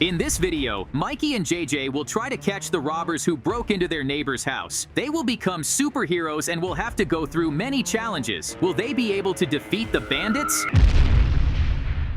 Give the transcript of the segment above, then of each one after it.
In this video, Mikey and JJ will try to catch the robbers who broke into their neighbor's house. They will become superheroes and will have to go through many challenges. Will they be able to defeat the bandits?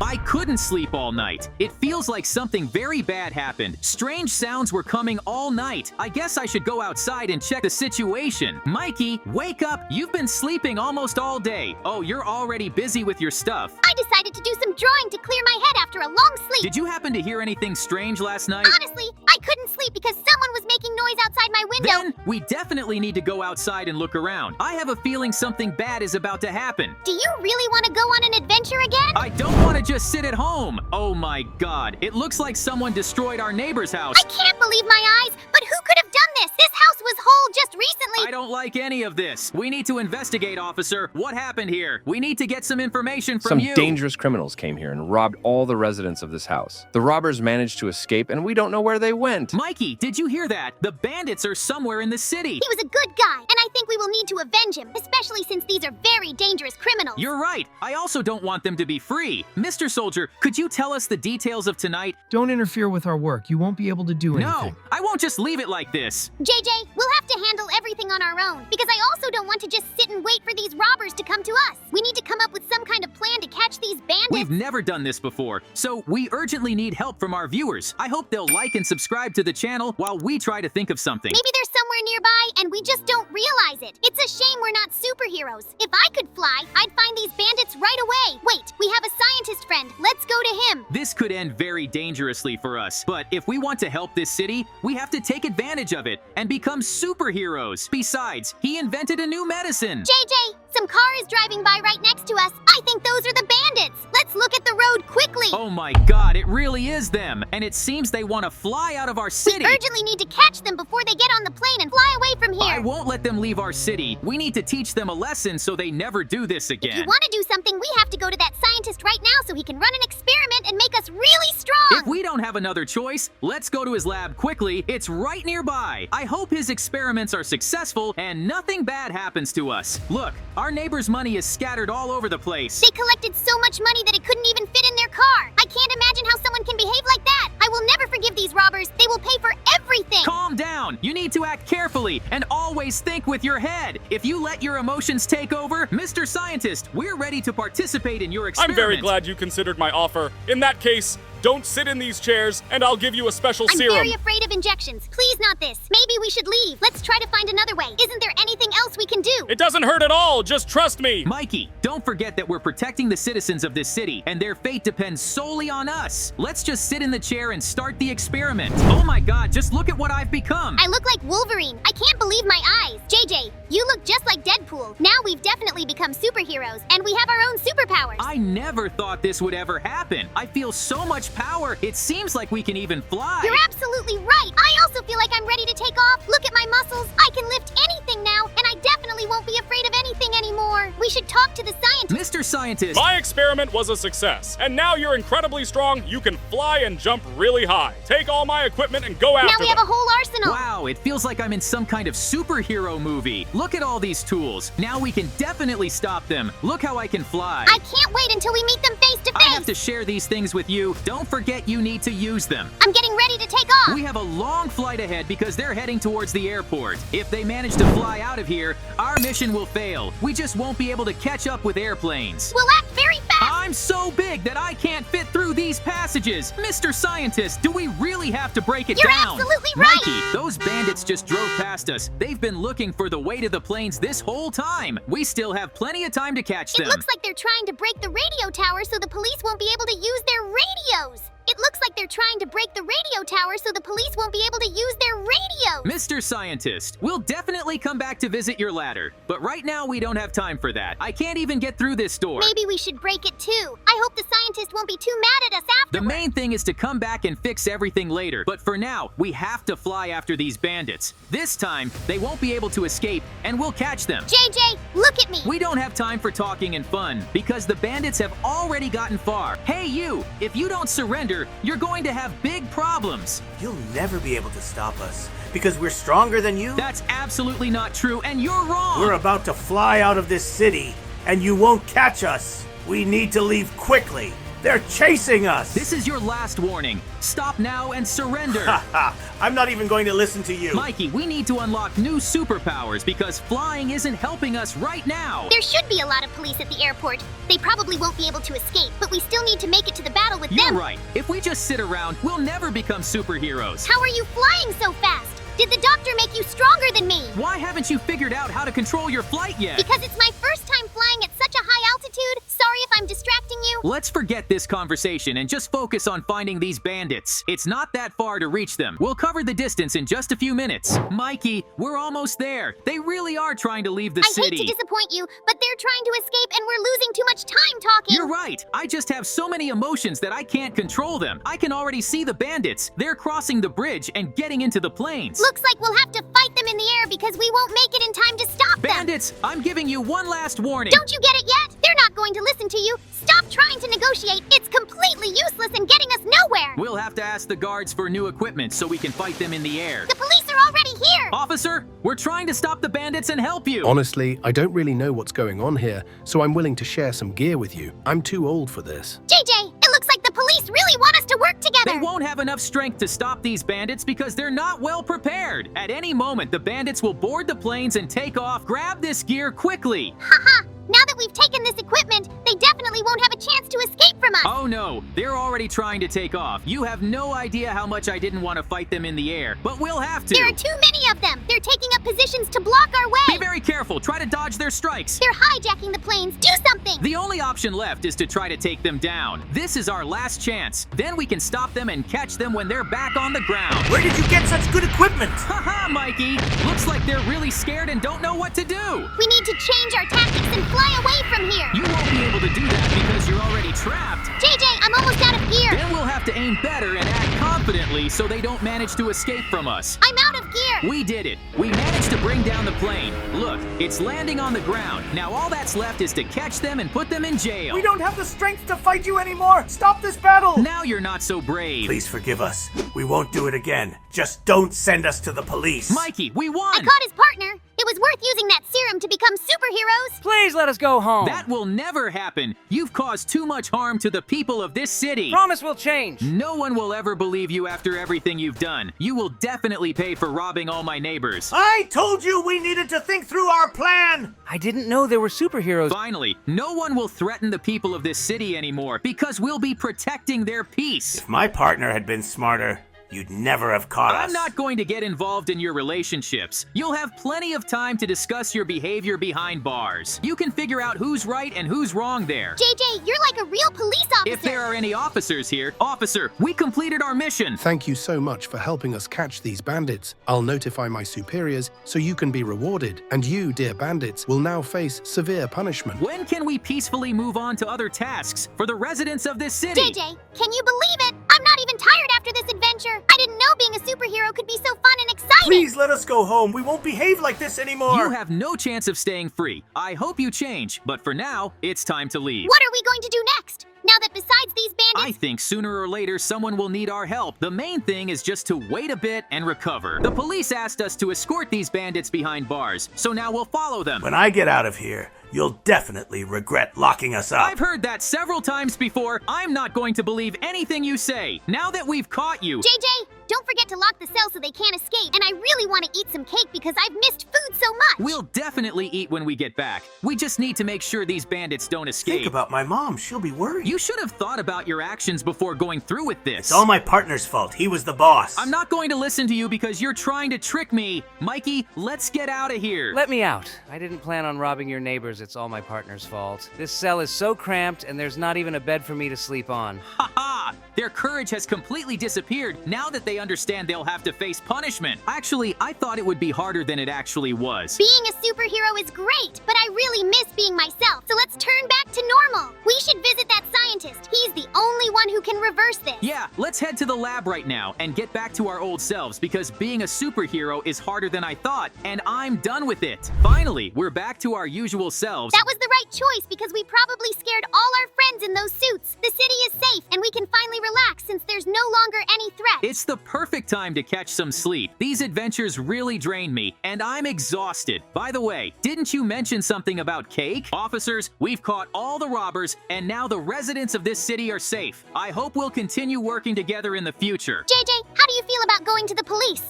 I couldn't sleep all night. It feels like something very bad happened. Strange sounds were coming all night. I guess I should go outside and check the situation. Mikey, wake up! You've been sleeping almost all day. Oh, you're already busy with your stuff. I decided to do some drawing to clear my head after a long sleep. Did you happen to hear anything strange last night? Honestly, I couldn't sleep because someone was making noise outside my window. Then we definitely need to go outside and look around. I have a feeling something bad is about to happen. Do you really want to go on an adventure again? I don't want to just sit at home. Oh my god, it looks like someone destroyed our neighbor's house. I can't believe my eyes, but who could have done this? This house was whole just recently. I don't like any of this. We need to investigate, officer. What happened here? We need to get some information from you. Some dangerous criminals came here and robbed all the residents of this house. The robbers managed to escape and we don't know where they went. Mikey, did you hear that? The bandits are somewhere in the city. He was a good guy, and I think we will need to avenge him, especially since these are very dangerous criminals. You're right. I also don't want them to be free. Mr. Soldier, could you tell us the details of tonight? Don't interfere with our work. You won't be able to do anything. No, I won't just leave it like this. JJ, we'll have to handle everything on our own, because I also don't want to just sit and wait for these robbers to come to us. We need to come up with some kind of plan to catch these bandits. We've never done this before, so we urgently need help from our viewers. I hope they'll like and subscribe to the channel while we try to think of something. Maybe they're somewhere nearby and we just don't realize it. It's a shame we're not superheroes. If I could fly, I'd find these bandits right away. Wait, we have a scientist friend. Let's go to him. This could end very dangerously for us, but if we want to help this city, we have to take advantage of it and become superheroes. Besides, he invented a new medicine. JJ, some car is driving by right next to us. I think those are the bandits. Let's look at the road quickly. Oh my god, it really is them. And it seems they want to fly out of our city. We urgently need to catch them before they get on the plane and fly away from here. I won't let them leave our city. We need to teach them a lesson so they never do this again. If you want to do something, we have to go to that scientist right now so he can run an experiment and make us really strong. If we don't have another choice, let's go to his lab quickly. It's right nearby. I hope his experiments are successful and nothing bad happens to us. Look, our neighbor's money is scattered all over the place. They collected so much money that it couldn't even fit in their car. I can't imagine how someone can behave like that. I will never forgive these robbers. They will pay for everything. Calm down. You need to act carefully and always think with your head. If you let your emotions take over, Mr. Scientist, we're ready to participate in your experiment. I'm very glad you considered my offer. In that case, don't sit in these chairs, and I'll give you a special serum. I'm very afraid of injections. Please not this. Maybe we should leave. Let's try to find another way. Isn't there anything else we can do? It doesn't hurt at all. Just trust me. Mikey, don't forget that we're protecting the citizens of this city, and their fate depends solely on us. Let's just sit in the chair and start the experiment. Oh my god, just look at what I've become. I look like Wolverine. I can't believe my eyes. JJ, you look just like Deadpool. Now we've definitely become superheroes, and we have our own superpowers. I never thought this would ever happen. I feel so much power. It seems like we can even fly. You're absolutely right. I also feel like I'm ready to take off. Look at my muscles. I can lift anything now, and I definitely won't be afraid of anything anymore. We should talk to the scientist. Mr. Scientist. My experiment was a success, and now you're incredibly strong. You can fly and jump really high. Take all my equipment and go after them. Now we have a whole arsenal. Wow, it feels like I'm in some kind of superhero movie. Look at all these tools. Now we can definitely stop them. Look how I can fly. I can't wait until we meet them face to face. I have to share these things with you. Don't forget you need to use them. I'm getting ready to take off. We have a long flight ahead because they're heading towards the airport. If they manage to fly out of here, our mission will fail. We just won't be able to catch up with airplanes. We'll act very fast. I'm so big that I can't fit through these passages. Mr. Scientist, do we really have to break it You're down? absolutely right. Mikey, those bandits just drove past us. They've been looking for the way to the planes this whole time. We still have plenty of time to catch them. It looks like they're trying to break the radio tower so the police won't be able to use their radios. It looks like they're trying to break the radio tower so the police won't be able to use their radios. Mr. Scientist, we'll definitely come back to visit your ladder, but right now we don't have time for that. I can't even get through this door. Maybe we should break it too. I hope the scientist won't be too mad at us afterward. The main thing is to come back and fix everything later, but for now, we have to fly after these bandits. This time, they won't be able to escape, and we'll catch them. JJ, look at me. We don't have time for talking and fun, because the bandits have already gotten far. Hey you, if you don't surrender, you're going to have big problems. You'll never be able to stop us, because we're stronger than you. That's absolutely not true, and you're wrong! We're about to fly out of this city, and you won't catch us. We need to leave quickly. They're chasing us! This is your last warning. Stop now and surrender. Ha! I'm not even going to listen to you. Mikey, we need to unlock new superpowers because flying isn't helping us right now. There should be a lot of police at the airport. They probably won't be able to escape, but we still need to make it to the battle with You're them. right. If we just sit around, we'll never become superheroes. How are you flying so fast? Did the doctor make you stronger than me? Why haven't you figured out how to control your flight yet? Because it's my first time flying at such a high altitude. Sorry if I'm distracting you. Let's forget this conversation and just focus on finding these bandits. It's not that far to reach them. We'll cover the distance in just a few minutes. Mikey, we're almost there. They really are trying to leave the I city. hate to disappoint you, but they're trying to escape and we're losing too much time talking. You're right. I just have so many emotions that I can't control them. I can already see the bandits. They're crossing the bridge and getting into the planes. Looks like we'll have to fight them in the air because we won't make it in time to stop them. Bandits, I'm giving you one last warning. Don't you get it yet? They're not going to listen to you. Stop trying to negotiate. It's completely useless and getting us nowhere. We'll have to ask the guards for new equipment so we can fight them in the air. The police are already here. Officer, we're trying to stop the bandits and help you. Honestly, I don't really know what's going on here, so I'm willing to share some gear with you. I'm too old for this. JJ, it looks like the police really want us to work together. They won't have enough strength to stop these bandits because they're not well prepared. At any moment, the bandits will board the planes and take off. Grab this gear quickly. Haha. Now that we've taken this equipment, they definitely won't have a chance to escape from us. Oh no, they're already trying to take off. You have no idea how much I didn't want to fight them in the air, but we'll have to. There are too many of them. They're taking up positions to block our way. Be very careful. Try to dodge their strikes. They're hijacking the planes. Do something. The only option left is to try to take them down. This is our last chance. Then we can stop them and catch them when they're back on the ground. Where did you get such good equipment? Haha, Mikey. Looks like they're really scared and don't know what to do. We need to change our tactics and fly away from here. You won't be able to do that because you're already trapped. JJ, I'm almost out of gear. Then we'll have to aim better and act confidently so they don't manage to escape from us. I'm out of gear. We did it. We managed to bring down the plane. Look, it's landing on the ground. Now all that's left is to catch them and put them in jail. We don't have the strength to fight you anymore. Stop this battle. Now you're not so brave. Please forgive us. We won't do it again. Just don't send us to the police. Mikey, we won. I caught his partner. It was worth using that serum to become superheroes. Please let us go home. That will never happen. You've caused too much harm to the people of this city. Promise we'll change. No one will ever believe you after everything you've done. You will definitely pay for robbing all my neighbors. I told you we needed to think through our plan. I didn't know there were superheroes. Finally, no one will threaten the people of this city anymore because we'll be protecting their peace. If my partner had been smarter, you'd never have caught us. I'm not going to get involved in your relationships. You'll have plenty of time to discuss your behavior behind bars. You can figure out who's right and who's wrong there. JJ, you're like a real police officer. If there are any officers here, officer, we completed our mission. Thank you so much for helping us catch these bandits. I'll notify my superiors so you can be rewarded. And you, dear bandits, will now face severe punishment. When can we peacefully move on to other tasks for the residents of this city? JJ, can you believe it? I'm not even tired after this adventure. I didn't know being a superhero could be so fun and exciting. Please let us go home. We won't behave like this anymore. You have no chance of staying free. I hope you change, but for now, it's time to leave. What are we going to do next? Now that besides these I bandits... think sooner or later someone will need our help. The main thing is just to wait a bit and recover. The police asked us to escort these bandits behind bars, so now we'll follow them. When I get out of here, you'll definitely regret locking us up. I've heard that several times before. I'm not going to believe anything you say. Now that we've caught you... JJ, don't forget to lock the cell so they can't escape. And I really want to eat some cake because I've missed food so much. We'll definitely eat when we get back. We just need to make sure these bandits don't escape. Think about my mom. She'll be worried. You should have thought about your actions before going through with this. It's all my partner's fault. He was the boss. I'm not going to listen to you because you're trying to trick me. Mikey, let's get out of here. Let me out. I didn't plan on robbing your neighbors. It's all my partner's fault. This cell is so cramped and there's not even a bed for me to sleep on. Haha! Their courage has completely disappeared now that they understand they'll have to face punishment. Actually, I thought it would be harder than it actually was. Being a superhero is great, but I really miss being myself. So let's turn back to normal. We should visit that scientist. He's the only one who can reverse this. Yeah, let's head to the lab right now and get back to our old selves because being a superhero is harder than I thought, and I'm done with it. Finally, we're back to our usual selves. That was the right choice because we probably scared all our friends in those suits. The city is safe and we can finally relax since there's no longer any threat. It's the perfect time to catch some sleep. These adventures really drained me, and I'm exhausted. By the way, didn't you mention something about cake? Officers, we've caught all the robbers, and now the rest residents of this city are safe. I hope we'll continue working together in the future. JJ, how do you feel about going to the police?